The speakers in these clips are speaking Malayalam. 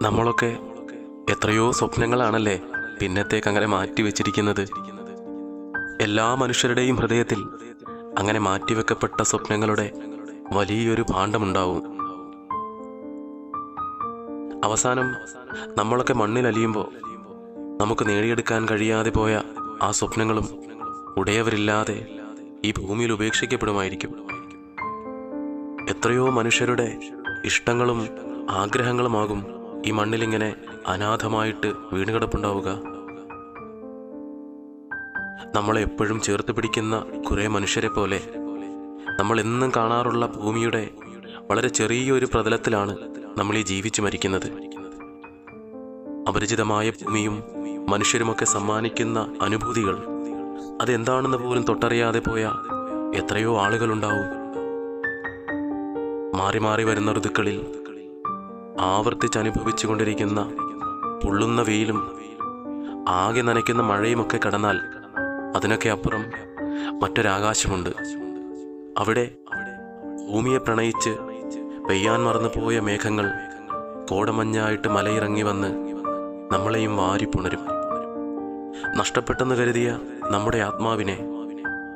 നമ്മളൊക്കെ എത്രയോ സ്വപ്നങ്ങളാണല്ലേ പിന്നത്തേക്ക് അങ്ങനെ മാറ്റിവെച്ചിരിക്കുന്നത്. എല്ലാ മനുഷ്യരുടെയും ഹൃദയത്തിൽ അങ്ങനെ മാറ്റിവെക്കപ്പെട്ട സ്വപ്നങ്ങളുടെ വലിയൊരു ഭാണ്ഡമുണ്ടാവും. അവസാനം നമ്മളൊക്കെ മണ്ണിലലിയുമ്പോൾ നമുക്ക് നേടിയെടുക്കാൻ കഴിയാതെ പോയ ആ സ്വപ്നങ്ങളും ഉടയവരില്ലാതെ ഈ ഭൂമിയിൽ ഉപേക്ഷിക്കപ്പെടുമായിരിക്കും. എത്രയോ മനുഷ്യരുടെ ഇഷ്ടങ്ങളും ആഗ്രഹങ്ങളുമാകും ഈ മണ്ണിലിങ്ങനെ അനാഥമായിട്ട് വീണുകിടപ്പുണ്ടാവുക. നമ്മളെ എപ്പോഴും ചേർത്ത് പിടിക്കുന്ന കുറേ മനുഷ്യരെ പോലെ നമ്മൾ എന്നും കാണാറുള്ള ഭൂമിയുടെ വളരെ ചെറിയൊരു പ്രതലത്തിലാണ് നമ്മൾ ഈ ജീവിച്ചു മരിക്കുന്നത്. അപരിചിതമായ ഭൂമിയും മനുഷ്യരുമൊക്കെ സമ്മാനിക്കുന്ന അനുഭൂതികൾ അതെന്താണെന്ന് പോലും തൊട്ടറിയാതെ പോയ എത്രയോ ആളുകളുണ്ടാവും. മാറി മാറി വരുന്ന ഋതുക്കളിൽ ആവർത്തിച്ചനുഭവിച്ചു കൊണ്ടിരിക്കുന്ന പൊള്ളുന്ന വെയിലും ആകെ നനയ്ക്കുന്ന മഴയുമൊക്കെ കടന്നാൽ അതിനൊക്കെ അപ്പുറം മറ്റൊരാകാശമുണ്ട്. അവിടെ ഭൂമിയെ പ്രണയിച്ച് പെയ്യാൻ മറന്നുപോയ മേഘങ്ങൾ കോടമഞ്ഞായിട്ട് മലയിറങ്ങി വന്ന് നമ്മളെയും വാരിപ്പുണരും. നഷ്ടപ്പെട്ടെന്ന് കരുതിയ നമ്മുടെ ആത്മാവിനെ,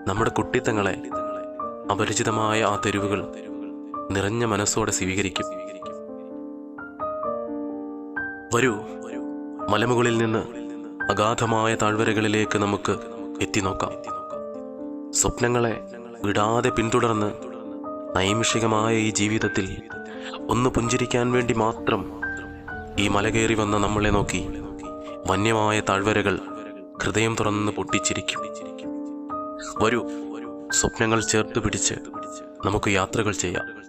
നമ്മുടെ കുട്ടിത്തങ്ങളെ അപരിചിതമായ ആ തെരുവുകൾ നിറഞ്ഞ മനസ്സോടെ സ്വീകരിക്കും. വരൂ, മലമുകളിൽ നിന്ന് അഗാധമായ താഴ്വരകളിലേക്ക് നമുക്ക് എത്തി നോക്കാം. സ്വപ്നങ്ങളെ വിടാതെ പിന്തുടർന്ന് നൈമിഷികമായ ഈ ജീവിതത്തിൽ ഒന്ന് പുഞ്ചിരിക്കാൻ വേണ്ടി മാത്രം ഈ മലകേറി വന്ന നമ്മളെ നോക്കി വന്യമായ താഴ്വരകൾ ഹൃദയം തുറന്ന് പൊട്ടിച്ചിരിക്കും. വരൂ, സ്വപ്നങ്ങൾ ചേർത്ത് പിടിച്ച് നമുക്ക് യാത്രകൾ ചെയ്യാം.